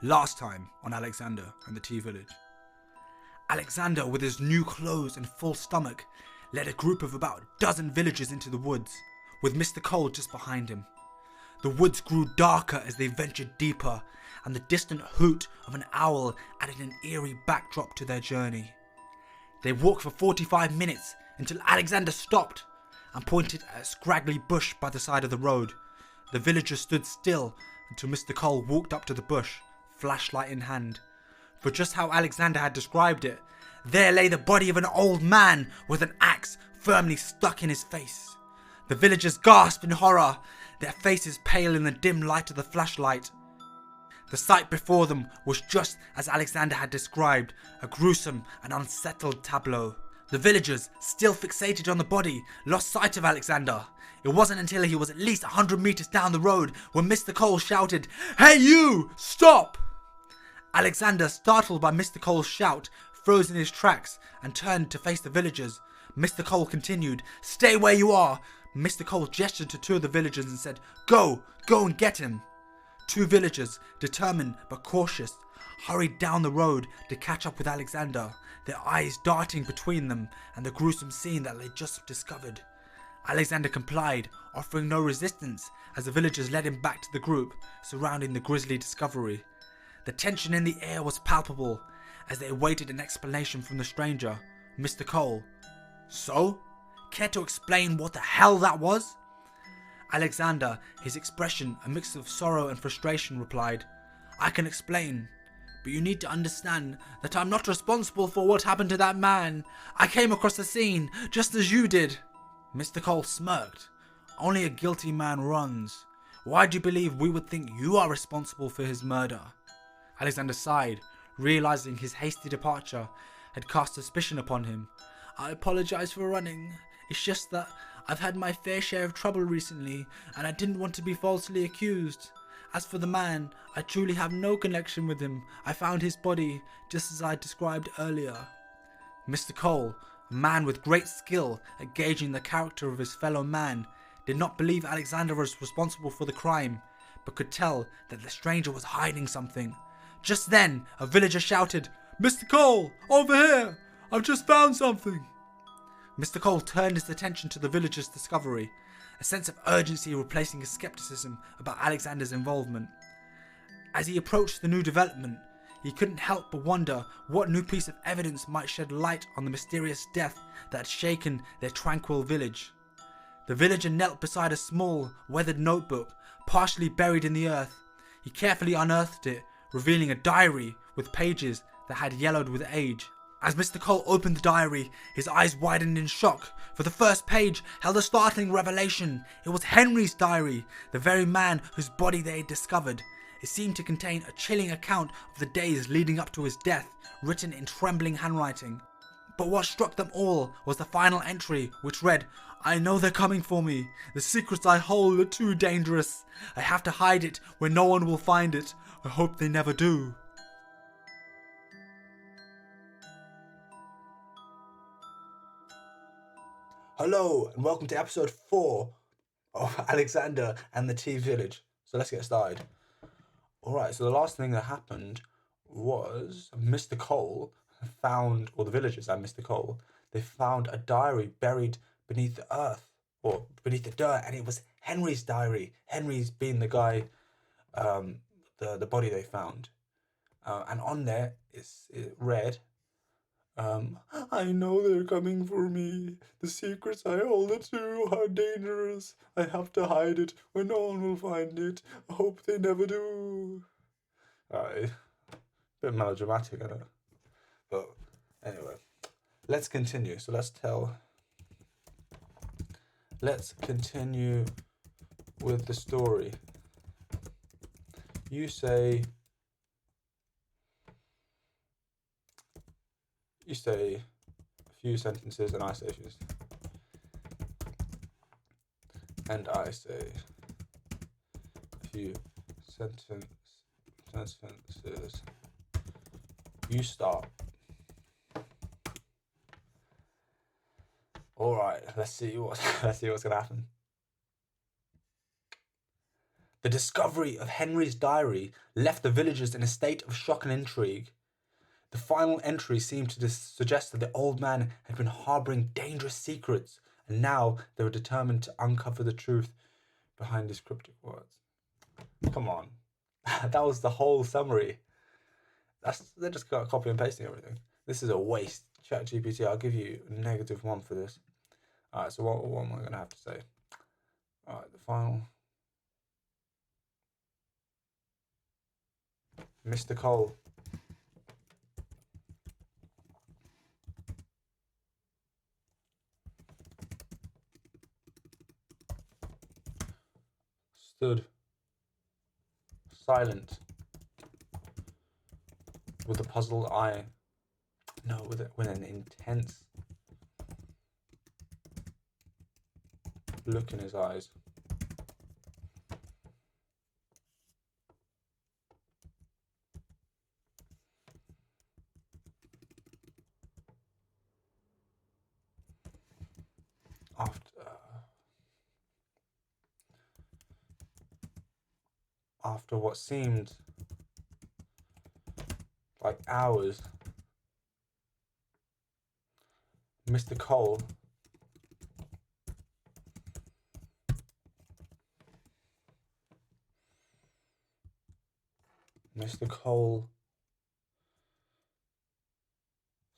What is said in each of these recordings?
Last time on Alexander and the Tea Village. Alexander, with his new clothes and full stomach, led a group of about a dozen villagers into the woods, with Mr. Cole just behind him. The woods grew darker as they ventured deeper, and the distant hoot of an owl added an eerie backdrop to their journey. They walked for 45 minutes until Alexander stopped and pointed at a scraggly bush by the side of the road. The villagers stood still until Mr. Cole walked up to the bush, flashlight in hand. For just how Alexander had described it, there lay the body of an old man with an axe firmly stuck in his face. The villagers gasped in horror, their faces pale in the dim light of the flashlight. The sight before them was just as Alexander had described, a gruesome and unsettled tableau. The villagers, still fixated on the body, lost sight of Alexander. It wasn't until he was at least 100 meters down the road when Mr. Cole shouted, "Hey you! Stop!" Alexander, startled by Mr. Cole's shout, froze in his tracks and turned to face the villagers. Mr. Cole continued, "Stay where you are." Mr. Cole gestured to two of the villagers and said, Go and get him." Two villagers, determined but cautious, hurried down the road to catch up with Alexander, their eyes darting between them and the gruesome scene that they just discovered. Alexander complied, offering no resistance as the villagers led him back to the group surrounding the grisly discovery. The tension in the air was palpable as they awaited an explanation from the stranger, Mr. Cole. "So? Care to explain what the hell that was?" Alexander, his expression a mix of sorrow and frustration, replied, "I can explain, but you need to understand that I'm not responsible for what happened to that man. I came across the scene just as you did." Mr. Cole smirked. "Only a guilty man runs. Why do you believe we would think you are responsible for his murder?" Alexander sighed, realizing his hasty departure had cast suspicion upon him. "I apologize for running. It's just that I've had my fair share of trouble recently, and I didn't want to be falsely accused. As for the man, I truly have no connection with him. I found his body, just as I described earlier." Mr. Cole, a man with great skill at gauging the character of his fellow man, did not believe Alexander was responsible for the crime, but could tell that the stranger was hiding something. Just then, a villager shouted, "Mr. Cole, over here! I've just found something!" Mr. Cole turned his attention to the villager's discovery, a sense of urgency replacing his skepticism about Alexander's involvement. As he approached the new development, he couldn't help but wonder what new piece of evidence might shed light on the mysterious death that had shaken their tranquil village. The villager knelt beside a small, weathered notebook, partially buried in the earth. He carefully unearthed it, revealing a diary with pages that had yellowed with age. As Mr. Cole opened the diary, his eyes widened in shock, for the first page held a startling revelation. It was Henry's diary, the very man whose body they had discovered. It seemed to contain a chilling account of the days leading up to his death, written in trembling handwriting. But what struck them all was the final entry, which read, "I know they're coming for me. The secrets I hold are too dangerous. I have to hide it where no one will find it. I hope they never do." Hello and welcome to episode 4 of Alexander and the Tea Village. So let's get started. Alright, so the last thing that happened was Mr. Cole found, or the villagers and Mr. Cole, they found a diary buried beneath the earth, or beneath the dirt, and it was Henry's diary. Henry's being the guy, the body they found. And on there, it read, "I know they're coming for me. The secrets I hold are too dangerous. I have to hide it where no one will find it. I hope they never do." A bit melodramatic, I know. But anyway, let's continue. So let's continue with the story. You say a few sentences and I say a few. And I say a few sentences. You start. Alright, let's see what's gonna happen. The discovery of Henry's diary left the villagers in a state of shock and intrigue. The final entry seemed to suggest that the old man had been harboring dangerous secrets, and now they were determined to uncover the truth behind his cryptic words. Come on. That was the whole summary. They just got copy and pasting everything. This is a waste. ChatGPT, I'll give you -1 for this. Alright, so what am I going to have to say? Alright, the final. Mr. Cole. Stood silent with a puzzled eye. No, with an intense look in his eyes. After what seemed like hours, Mr. Cole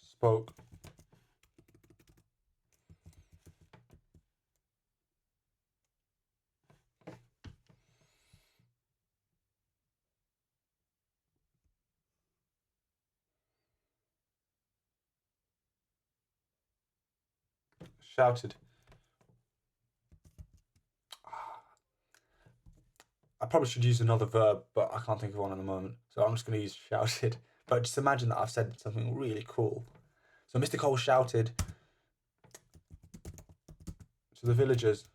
spoke. Shouted. I probably should use another verb, but I can't think of one at the moment. So I'm just going to use shouted. But just imagine that I've said something really cool. So Mr. Cole shouted to the villagers.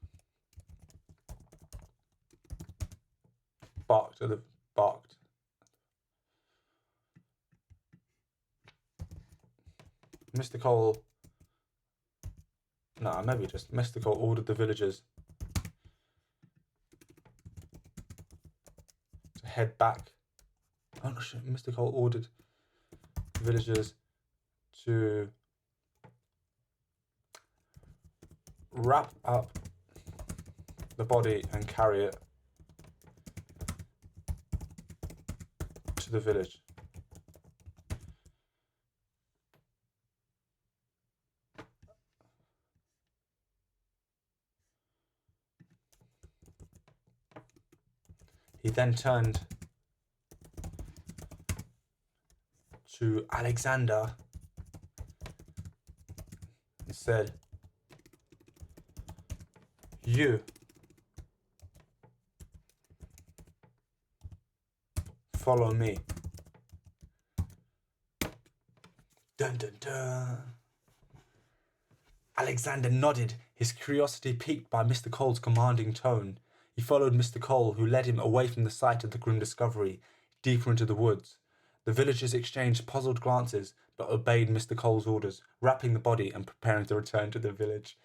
Barked. Mr. Cole ordered the villagers to head back. Oh no, shit. Mr. Cole ordered the villagers to wrap up the body and carry it to the village. He then turned to Alexander and said, "You follow me." Dun dun dun. Alexander nodded, his curiosity piqued by Mr. Cole's commanding tone. He followed Mr. Cole, who led him away from the site of the grim discovery, deeper into the woods. The villagers exchanged puzzled glances, but obeyed Mr. Cole's orders, wrapping the body and preparing to return to the village.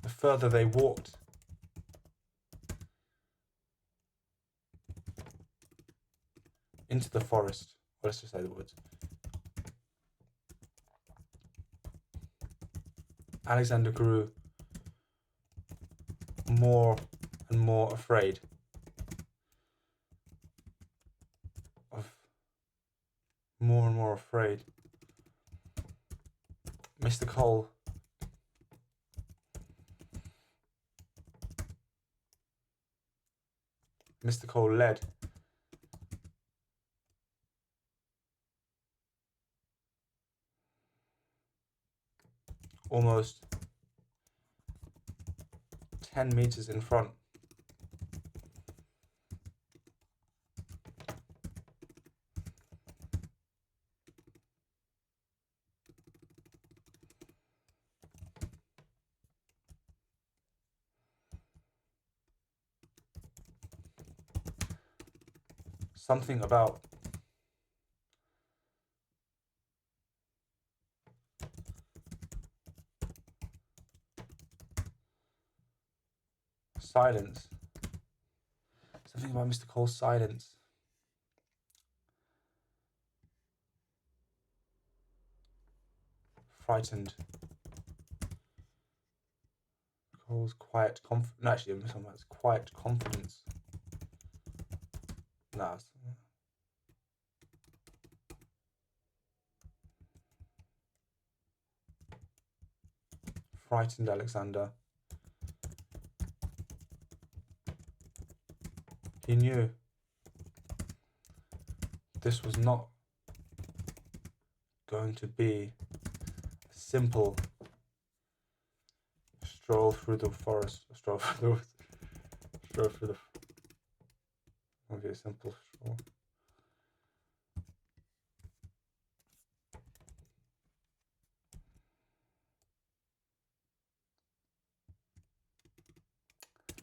The further they walked, into the forest, or let's just say the woods, Alexander grew more and more afraid Mr. Cole led almost 10 meters in front. Something about silence. Something about Mr. Cole's silence. Frightened. Cole's quiet confidence. No, actually, something about his quiet confidence. Nah. Frightened Alexander. He knew this was not going to be a simple stroll through the forest. Stroll through the. Won't be a simple stroll.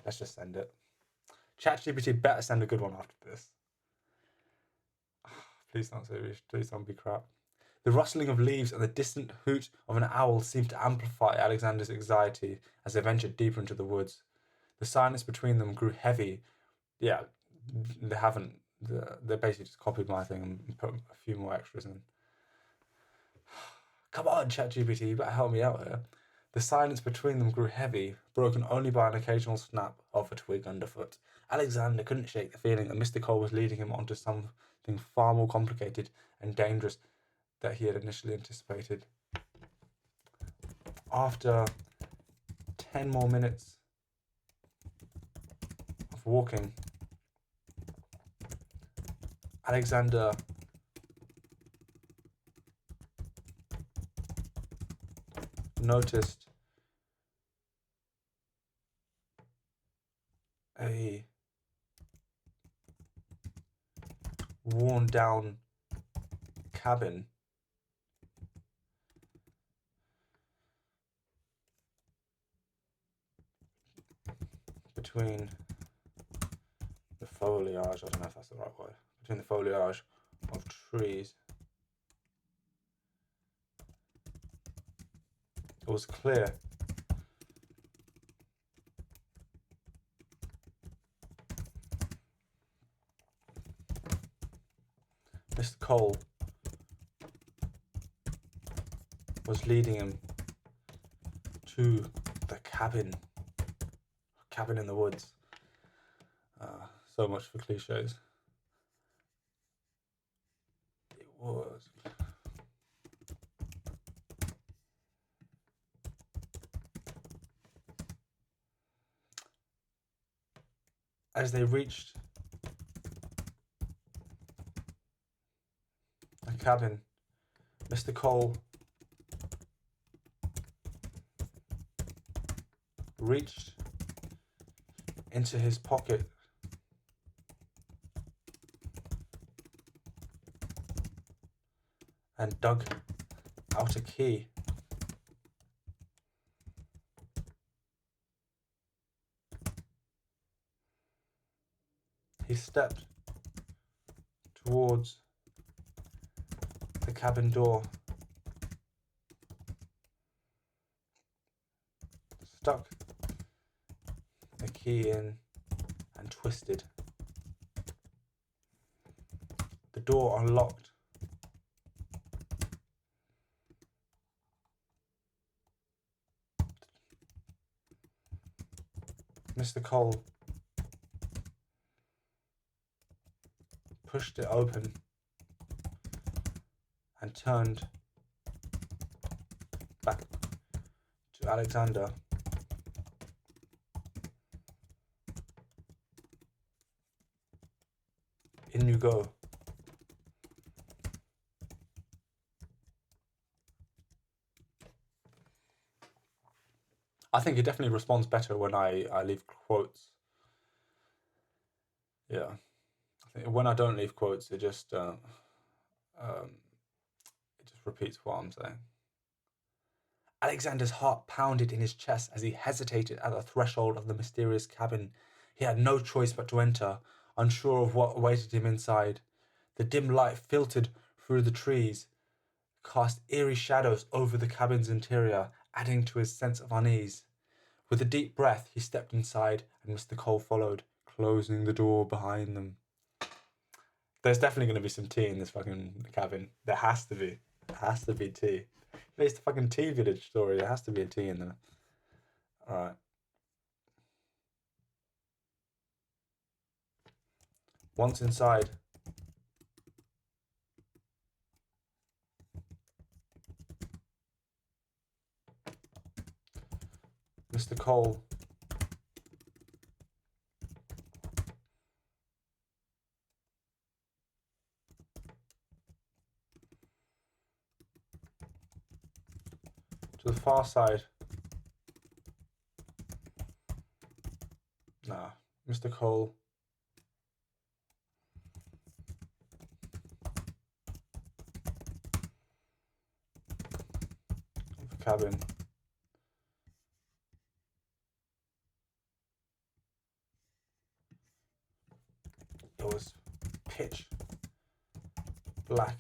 Let's just send it. ChatGPT better send a good one after this. Please don't say this. Please don't be crap. The rustling of leaves and the distant hoot of an owl seemed to amplify Alexander's anxiety as they ventured deeper into the woods. The silence between them grew heavy. Yeah, they haven't. They basically just copied my thing and put a few more extras in. Come on, ChatGPT, you better help me out here. The silence between them grew heavy, broken only by an occasional snap of a twig underfoot. Alexander couldn't shake the feeling that Mr. Cole was leading him onto something far more complicated and dangerous than he had initially anticipated. After 10 more minutes of walking, Alexander noticed a worn down cabin between the foliage, I don't know if that's the right word, between the foliage of trees. It was clear Mr. Cole was leading him to the cabin in the woods. So much for cliches. It was. As they reached the cabin, Mr. Cole reached into his pocket and dug out a key. He stepped towards the cabin door, stuck the key in and twisted. The door unlocked. Mr. Cole pushed it open and turned back to Alexander. In you go. I think it definitely responds better when I leave quotes. Yeah. I think when I don't leave quotes, it just repeats what I'm saying. Alexander's heart pounded in his chest as he hesitated at the threshold of the mysterious cabin. He had no choice but to enter, unsure of what awaited him inside. The dim light filtered through the trees, cast eerie shadows over the cabin's interior, adding to his sense of unease. With a deep breath, he stepped inside and Mr. Cole followed, closing the door behind them. There's definitely going to be some tea in this fucking cabin. There has to be. There has to be tea. It's the fucking tea village story. There has to be a tea in there. Alright. Once inside, Mr. Cole to the far side. Nah, Mr. Cole the cabin. It was pitch black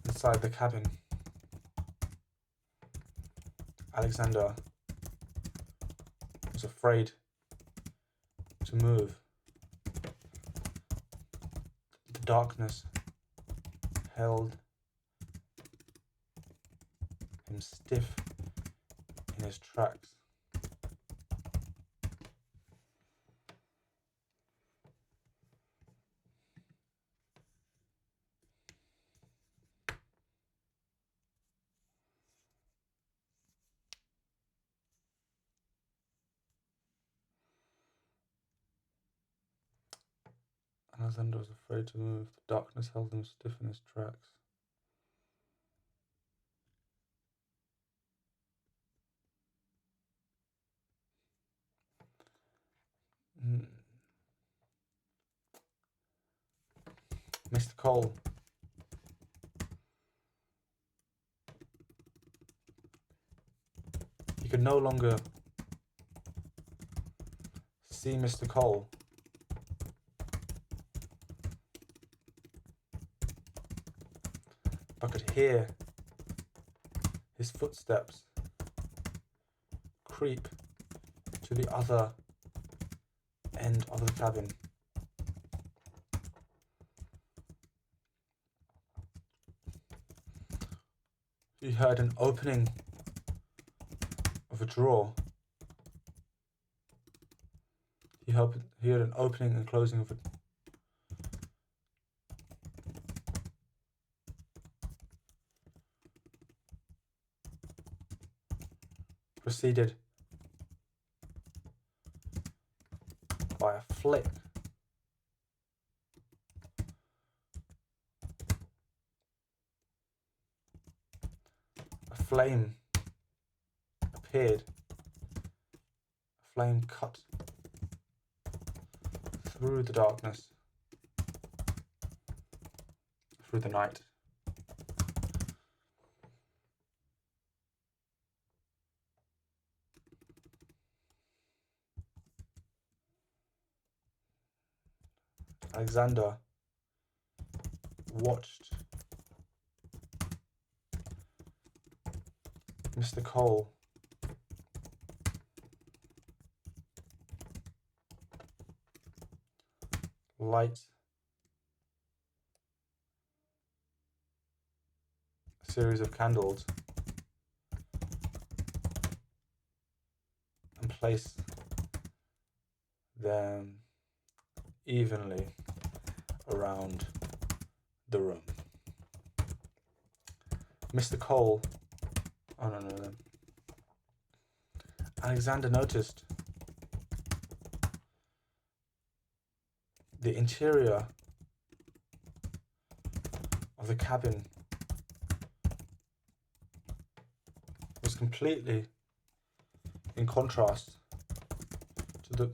inside the cabin. Alexander was afraid to move. The darkness held him stiff in his tracks. Alexander was afraid to move. The darkness held him stiff in his tracks. Mr. Cole he could no longer see Mr. Cole, but could hear his footsteps creep to the other end of the cabin. He heard an opening of a drawer. He heard an opening and closing of a preceded by a flick a flame appeared. A flame cut through the darkness, through the night. Alexander watched Mr. Cole light a series of candles and place them evenly around the room. Mr. Cole, oh no. Alexander noticed the interior of the cabin was completely in contrast to the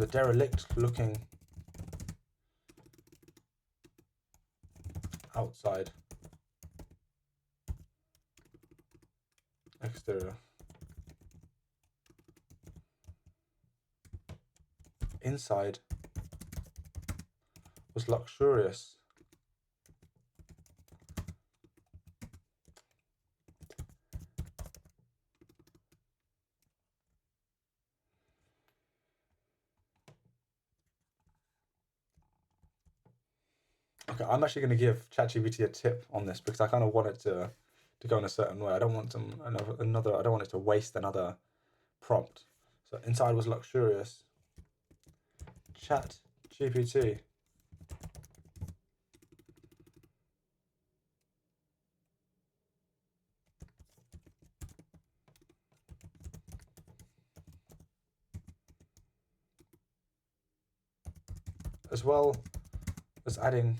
derelict looking outside exterior. Inside was luxurious. Okay, I'm actually going to give ChatGPT a tip on this because I kind of want it to go in a certain way. I don't want another. I don't want it to waste another prompt. So inside was luxurious. ChatGPT. As well as adding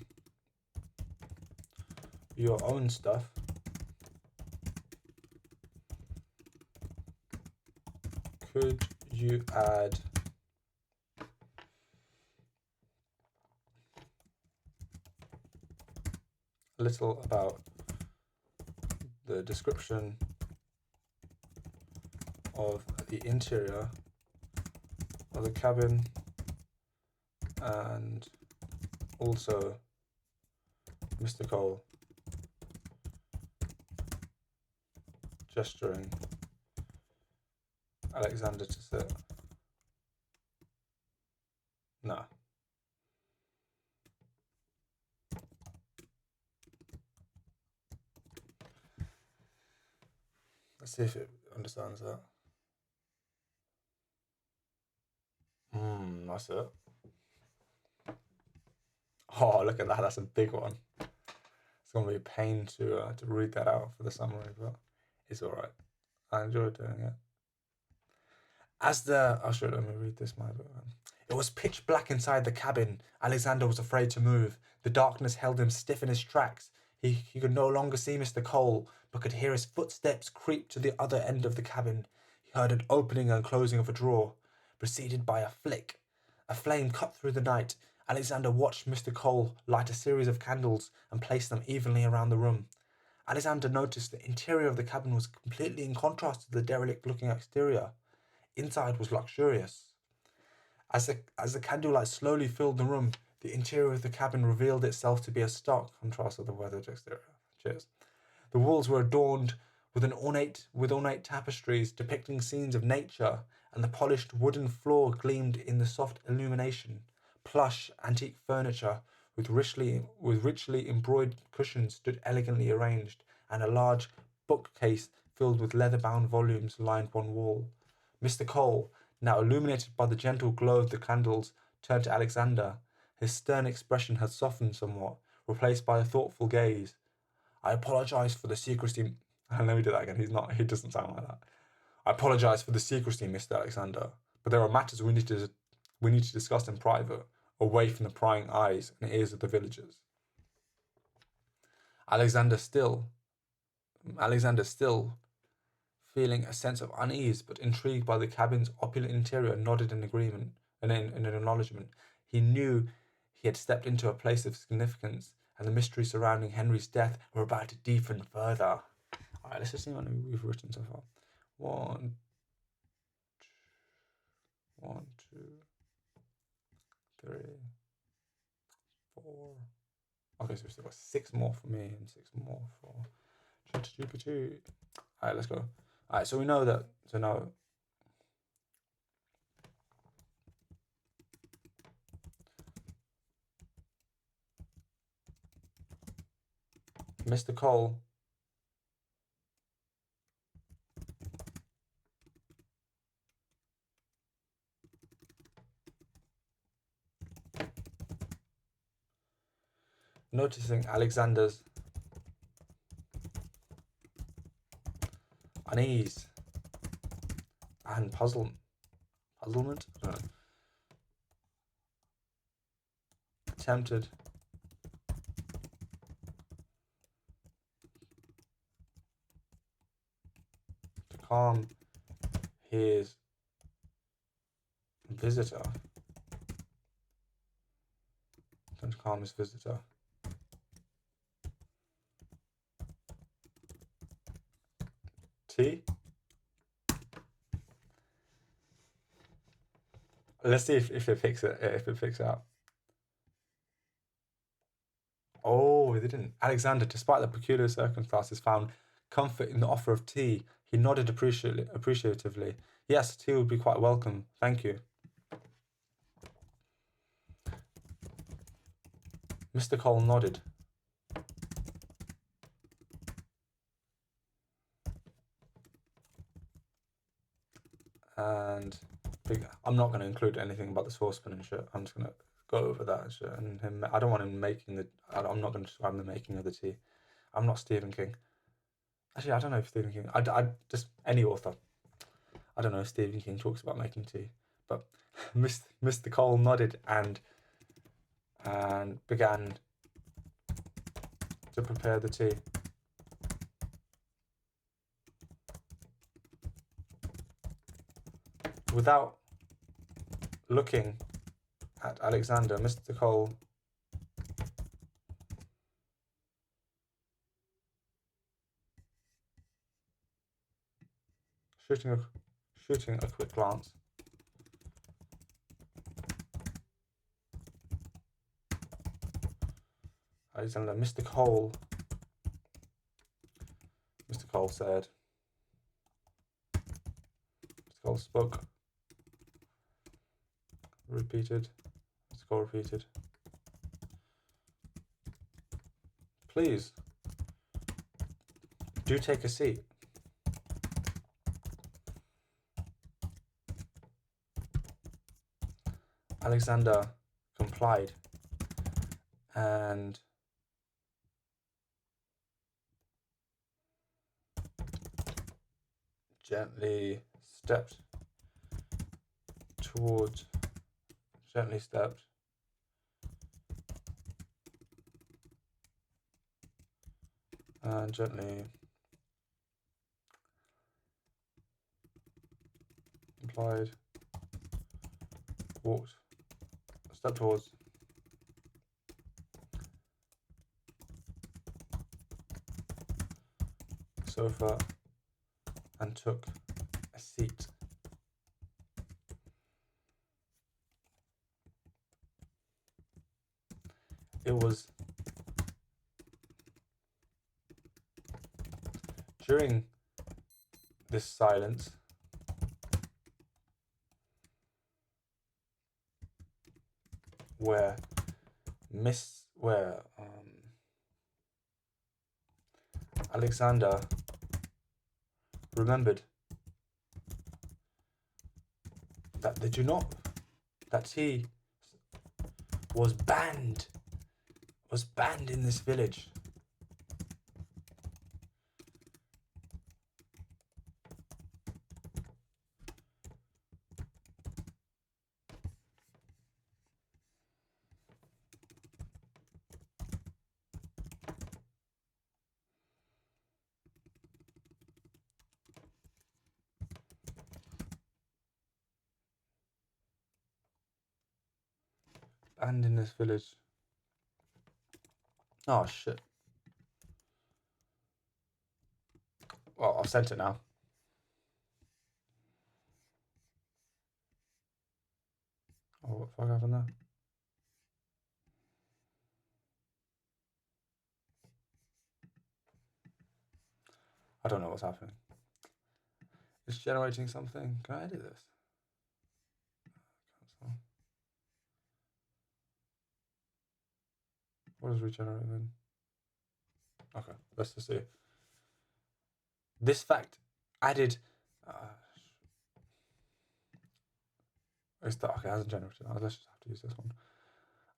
your own stuff, could you add a little about the description of the interior of the cabin and also Mr. Cole gesturing Alexander to sit? No. Let's see if it understands that. That's it. Oh, look at that. That's a big one. It's going to be a pain to read that out for the summary, but it's all right. I enjoyed doing it. Let me read this, my book. It was pitch black inside the cabin. Alexander was afraid to move. The darkness held him stiff in his tracks. He could no longer see Mr. Cole, but could hear his footsteps creep to the other end of the cabin. He heard an opening and closing of a drawer, preceded by a flick. A flame cut through the night. Alexander watched Mr. Cole light a series of candles and place them evenly around the room. Alexander noticed the interior of the cabin was completely in contrast to the derelict-looking exterior. Inside was luxurious. As the candlelight slowly filled the room, the interior of the cabin revealed itself to be a stark contrast of the weathered exterior. Cheers. The walls were adorned with ornate tapestries depicting scenes of nature, and the polished wooden floor gleamed in the soft illumination. Plush, antique furniture with richly embroidered cushions stood elegantly arranged, and a large bookcase filled with leather-bound volumes lined one wall. Mr. Cole, now illuminated by the gentle glow of the candles, turned to Alexander. His stern expression had softened somewhat, replaced by a thoughtful gaze. I apologize for the secrecy. Let me do that again. He doesn't sound like that. I apologize for the secrecy, Mr. Alexander, but there are matters we need to discuss in private, away from the prying eyes and ears of the villagers. Alexander still, feeling a sense of unease but intrigued by the cabin's opulent interior, nodded in agreement and in acknowledgement. He knew he had stepped into a place of significance, and the mystery surrounding Henry's death were about to deepen further. Alright, let's just see what we've written so far. One, two, three, 4. Okay, so we've still got 6 more for me and 6 more for ChatGPT. Alright, let's go. Alright, so we know that. So now, Mr. Cole noticing Alexander's unease and puzzlement, attempted to calm his visitor. T. Let's see if it picks it up. Oh, it didn't. Alexander, despite the peculiar circumstances, found comfort in the offer of tea. He nodded appreciatively. Yes, tea would be quite welcome. Thank you. Mr. Cole nodded. And I'm not going to include anything about the saucepan and shit. I'm just going to go over that and shit. And him, I don't want him making the. I'm not going to describe the making of the tea. I'm not Stephen King. Actually, I don't know if Stephen King. I just any author. I don't know if Stephen King talks about making tea, but Mr. Cole nodded and began to prepare the tea. Without looking at Alexander, Mr. Cole shooting a quick glance. Alexander, Mr. Cole said. Mr. Cole spoke. Repeated. Mr. Cole repeated. Please, do take a seat. Alexander complied and gently stepped and gently complied, stepped towards the sofa and took a seat. It was during this silence where Alexander remembered that he was banned in this village. Banned in this village. Oh shit. Well, I've sent it now. Oh, what the fuck happened there? I don't know what's happening. It's generating something. Can I edit this? Cancel. What does regenerate mean? Okay, let's just see. This fact added. Okay, it hasn't generated. Let's just have to use this one.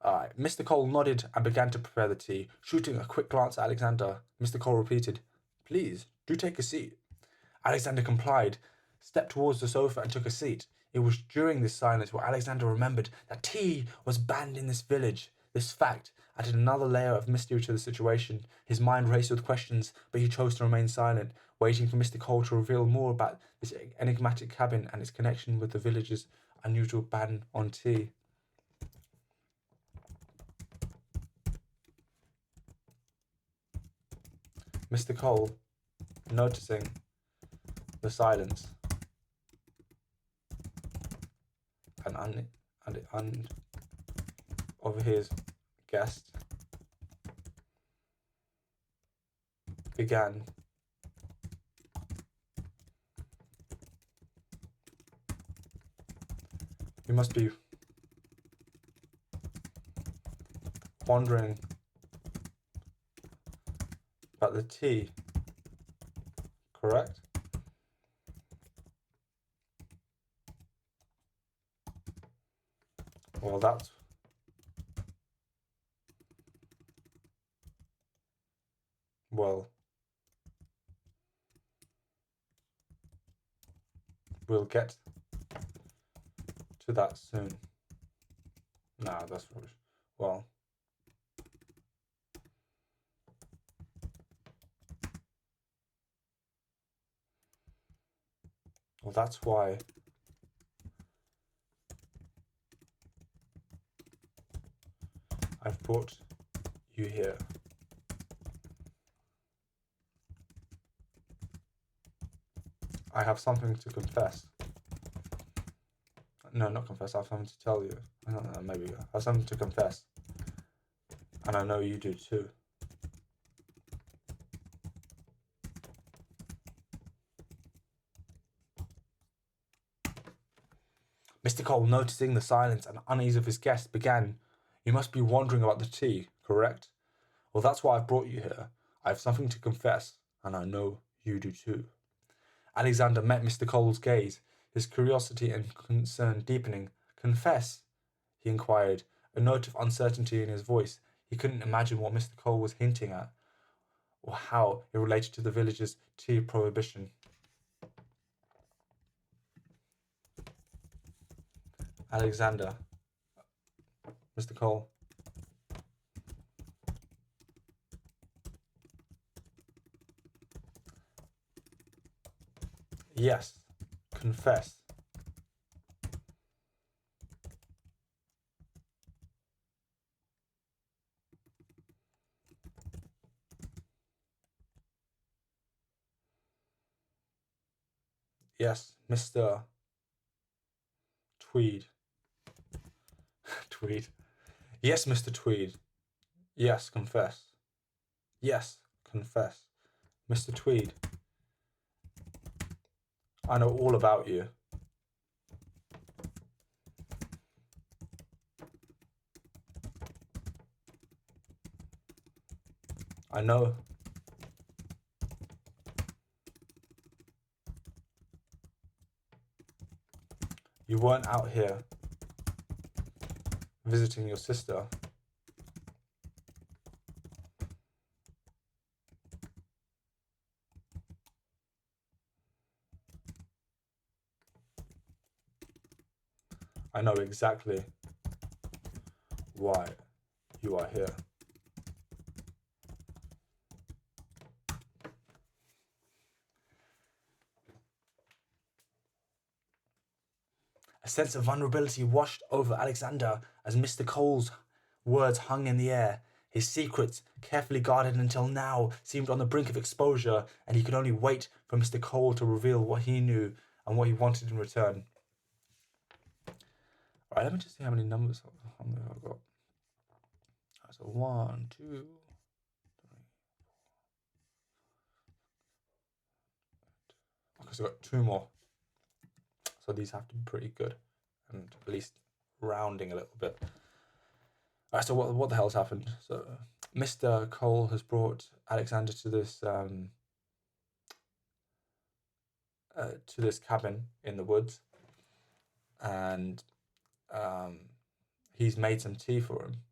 Alright, Mr. Cole nodded and began to prepare the tea. Shooting a quick glance at Alexander, Mr. Cole repeated, "Please, do take a seat." Alexander complied, stepped towards the sofa and took a seat. It was during this silence where Alexander remembered that tea was banned in this village. This fact added another layer of mystery to the situation. His mind raced with questions, but he chose to remain silent, waiting for Mr. Cole to reveal more about this enigmatic cabin and its connection with the village's unusual ban on tea. Mr. Cole, noticing the silence and of his guest, began "You must be wondering the tea, correct? Well, that's... Well, we'll get to that soon. Nah, that's rubbish. Well, that's why I've brought you here. I have something to confess. No, not confess. I have something to tell you. Maybe I have something to confess. And I know you do too. Mr. Cole, noticing the silence and unease of his guest, began, "You must be wondering about the tea, correct? Well, that's why I've brought you here. I have something to confess, and I know you do too." Alexander met Mr. Cole's gaze, his curiosity and concern deepening. "Confess?" he inquired, a note of uncertainty in his voice. He couldn't imagine what Mr. Cole was hinting at, or how it related to the village's tea prohibition. Alexander. Mr. Cole. Yes. Confess. Yes, Mr. Tweed. Tweed. Yes, Mr. Tweed. Yes, confess. Yes, confess. Mr. Tweed. I know all about you. I know. You weren't out here visiting your sister. I know exactly why you are here. A sense of vulnerability washed over Alexander as Mr. Cole's words hung in the air. His secrets, carefully guarded until now, seemed on the brink of exposure, and he could only wait for Mr. Cole to reveal what he knew and what he wanted in return. Alright, let me just see how many numbers I've got. So 1, 2, 3. Okay, so I've got 2 more. So these have to be pretty good, and at least rounding a little bit. Alright, so what the hell's happened? So Mr. Cole has brought Alexander to this cabin in the woods, and he's made some tea for him.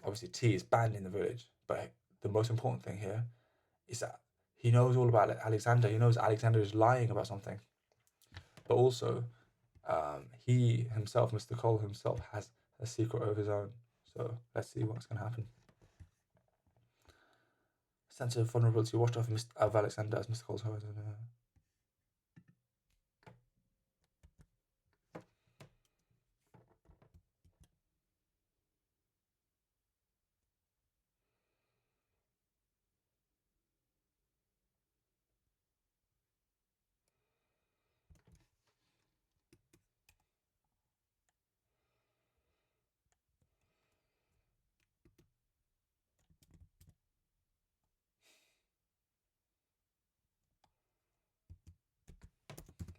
Obviously, tea is banned in the village, but the most important thing here is that he knows all about Alexander. He knows Alexander is lying about something, but also he himself, Mr. Cole himself, has a secret of his own. So let's see what's going to happen. Sense of vulnerability washed off of Alexander as Mr. Cole's heard.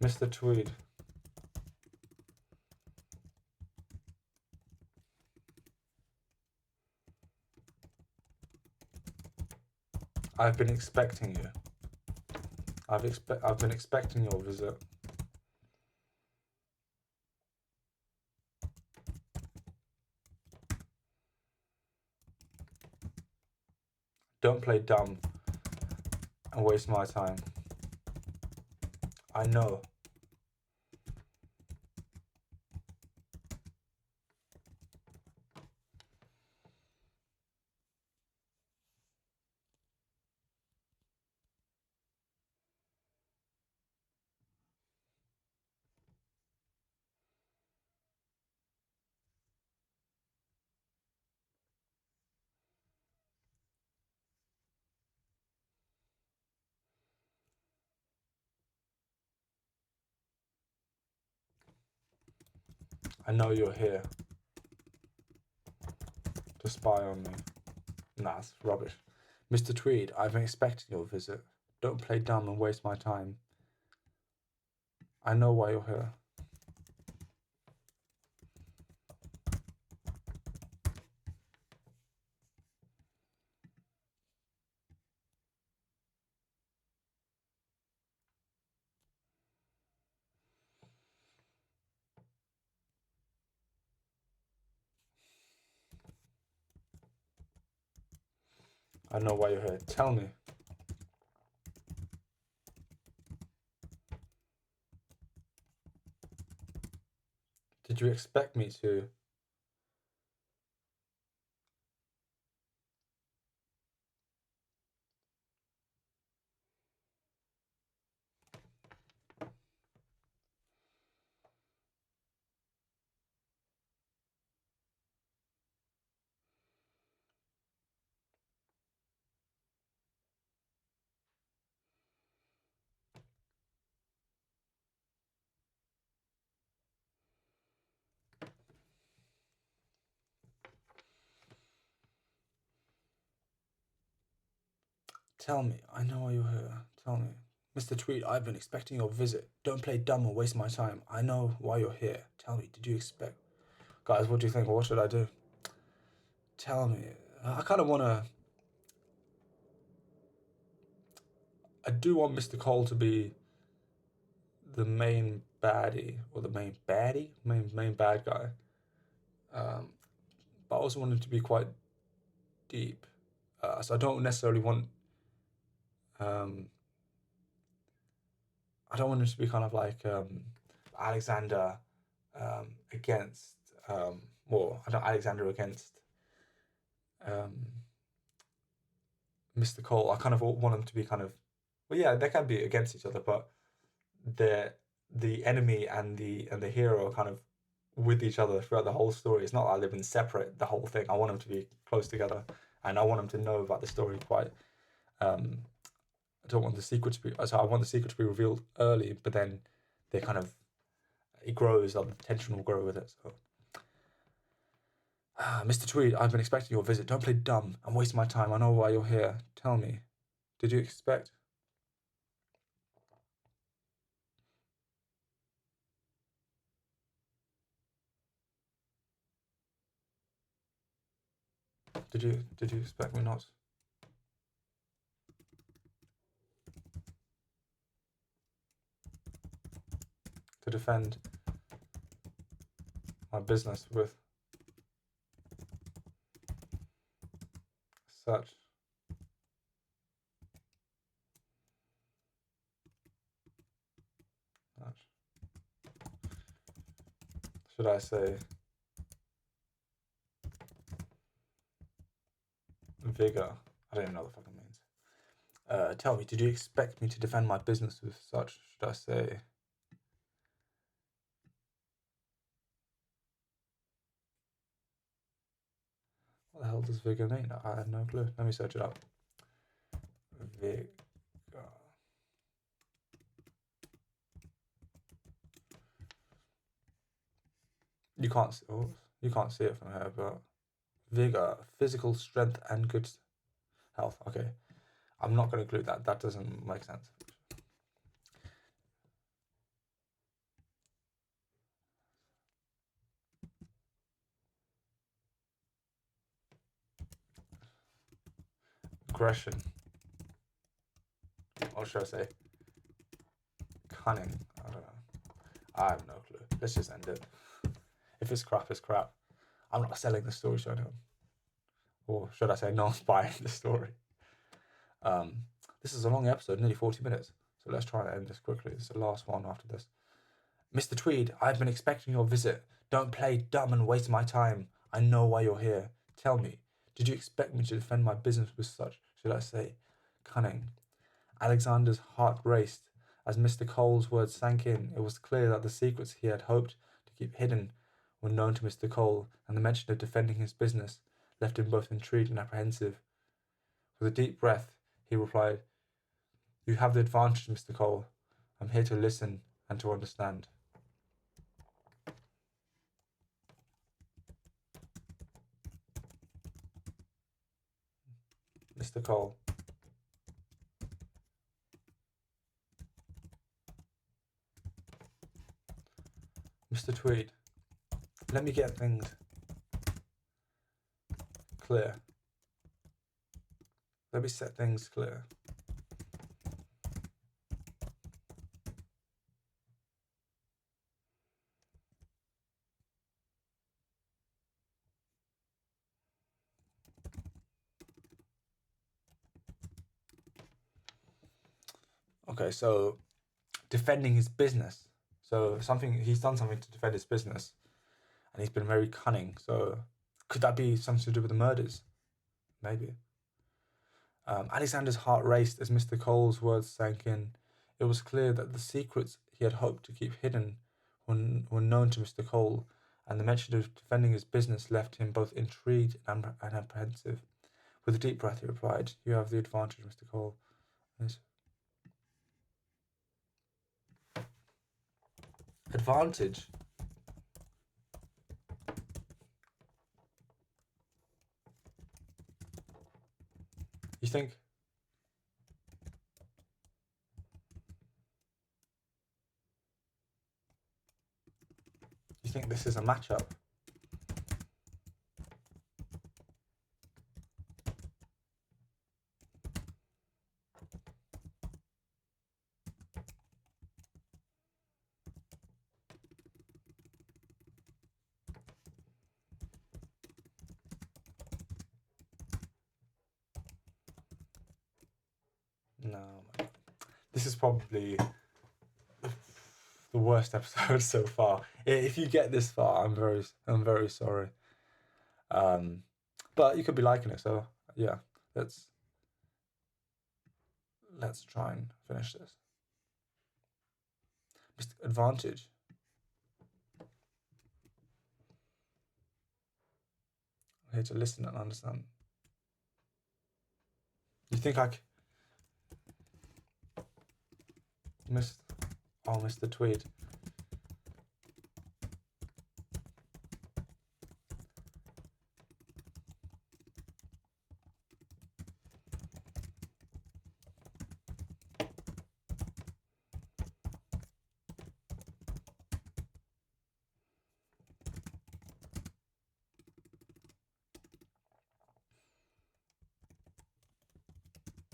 Mr. Tweed. I've been expecting you. I've been expecting your visit. Don't play dumb and waste my time. I know. I know you're here to spy on me. Nah, that's rubbish. Mr. Tweed, I've been expecting your visit. Don't play dumb and waste my time. I know why you're here. I know why you're here. Tell me. Did you expect me to? Tell me. I know why you're here. Tell me. Mr. Tweed, I've been expecting your visit. Don't play dumb or waste my time. I know why you're here. Tell me, did you expect? Guys, what do you think? What should I do? Tell me. I kind of want to. I do want Mr. Cole to be the main baddie, or the main baddie? Main bad guy. But I also want him to be quite deep. So I don't necessarily want. I don't want him to be kind of like Alexander against. Well, I don't Alexander against Mr. Cole. I kind of want them to be kind of. Well, yeah, they can be against each other, but the enemy and the hero are kind of with each other throughout the whole story. It's not like they've been separate the whole thing. I want them to be close together, and I want them to know about the story quite. I don't want the secret to be. So I want the secret to be revealed early, but then they kind of it grows. The tension will grow with it. So, Mr. Tweed, I've been expecting your visit. Don't play dumb and waste my time. I know why you're here. Tell me, did you expect? Did you expect me not to defend my business with such should I say vigor? I don't even know what the fuck it means. Tell me, did you expect me to defend my business with such, should I say, what the hell does vigor mean? I have no clue. Let me search it up. Vigor. You can't see it from here, but vigor, physical strength and good health. Okay, I'm not going to include that. That doesn't make sense. Aggression. Or should I say cunning? I don't know. I have no clue. Let's just end it. If it's crap, it's crap. I'm not selling the story to anyone. Or should I say no one's buying the story. This is a long episode, nearly 40 minutes. So let's try and end this quickly. It's the last one after this. Mr. Tweed, I've been expecting your visit. Don't play dumb and waste my time. I know why you're here. Tell me, did you expect me to defend my business with such, should I say, cunning? Alexander's heart raced. As Mr. Cole's words sank in, it was clear that the secrets he had hoped to keep hidden were known to Mr. Cole, and the mention of defending his business left him both intrigued and apprehensive. With a deep breath, he replied, "You have the advantage, Mr. Cole. I'm here to listen and to understand." Mr. Cole. Mr. Tweed, let me get things clear. Let me set things clear. Okay, so defending his business. So he's done something to defend his business, and he's been very cunning. So could that be something to do with the murders? Maybe. Alexander's heart raced as Mr. Cole's words sank in. It was clear that the secrets he had hoped to keep hidden were known to Mr. Cole, and the mention of defending his business left him both intrigued and apprehensive. With a deep breath, he replied, "You have the advantage, Mr. Cole." Advantage? You think? You think this is a matchup? No. This is probably the worst episode so far. If you get this far, I'm very sorry. But you could be liking it, so yeah, let's try and finish this. Mr. Advantage. I'm here to listen and understand. You think Mr. Tweed.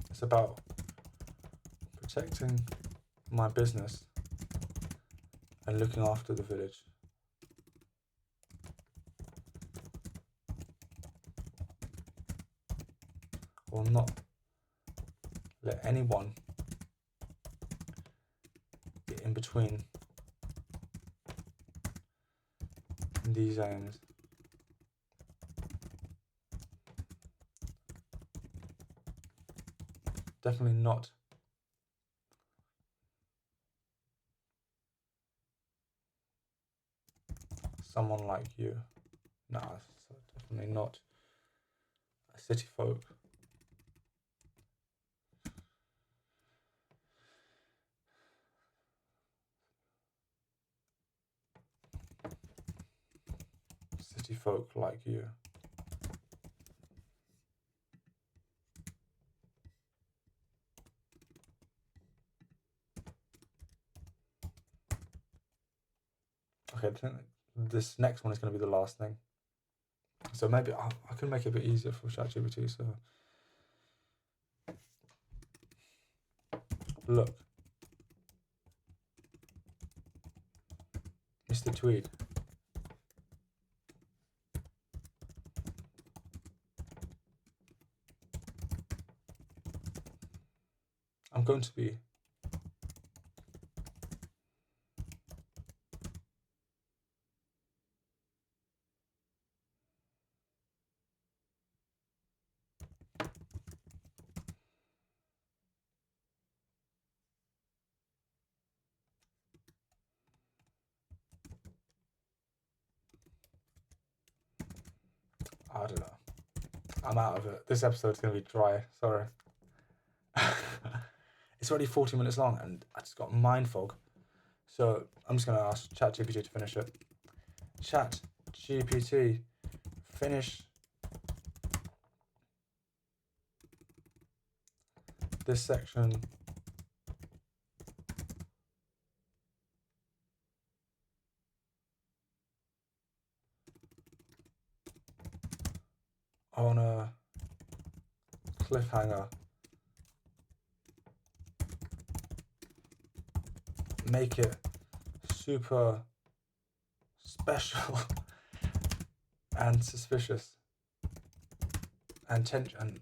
It's about protecting my business and looking after the village. Will not let anyone get in between these aims. Definitely not someone like you. No, definitely not a city folk. City folk like you. Okay, I think this next one is going to be the last thing. So maybe I can make it a bit easier for ChatGPT. So Look. Mr. Tweed. I'm going to be I don't know. I'm out of it. This episode's going to be dry. Sorry. It's already 40 minutes long and I just got mind fog. So I'm just going to ask ChatGPT to finish it. ChatGPT, finish this section. On a cliffhanger. Make it super special and suspicious and tension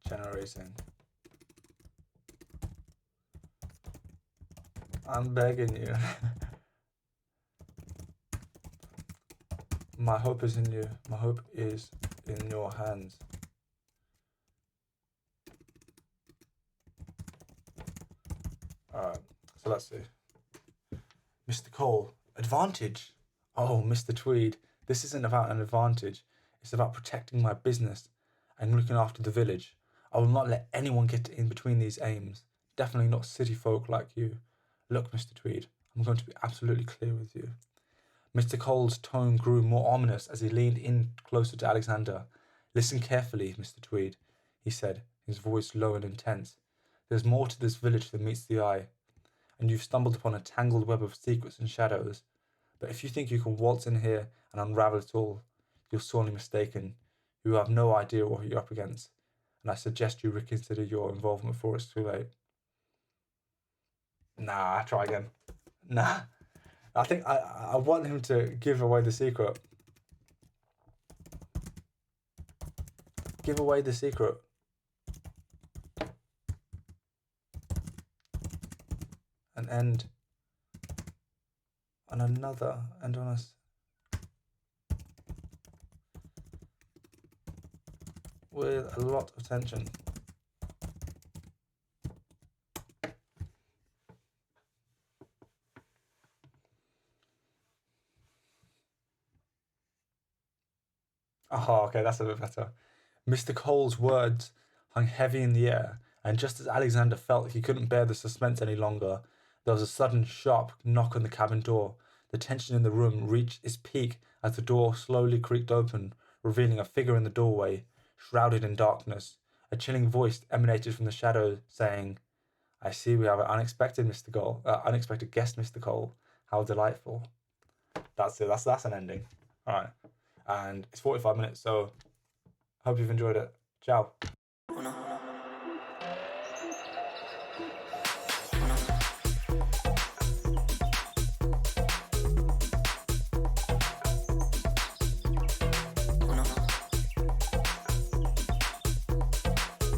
generating. I'm begging you. My hope is in you. My hope is in your hands. Alright, so let's see. Mr. Cole, advantage. Oh, Mr. Tweed, this isn't about an advantage. It's about protecting my business and looking after the village. I will not let anyone get in between these aims. Definitely not city folk like you. Look, Mr. Tweed, I'm going to be absolutely clear with you. Mr. Cole's tone grew more ominous as he leaned in closer to Alexander. Listen carefully, Mr. Tweed, he said, his voice low and intense. There's more to this village than meets the eye, and you've stumbled upon a tangled web of secrets and shadows. But if you think you can waltz in here and unravel it all, you're sorely mistaken. You have no idea what you're up against, and I suggest you reconsider your involvement before it's too late. Nah, try again. Nah. I think I want him to give away the secret. Give away the secret. And end on another, end on us with a lot of tension. Oh, okay, that's a bit better. Mr. Cole's words hung heavy in the air, and just as Alexander felt he couldn't bear the suspense any longer, there was a sudden sharp knock on the cabin door. The tension in the room reached its peak as the door slowly creaked open, revealing a figure in the doorway, shrouded in darkness. A chilling voice emanated from the shadow, saying, "I see we have an unexpected unexpected guest, Mr. Cole. How delightful." That's it. That's an ending. All right, and it's 45 minutes, so hope you've enjoyed it. Ciao.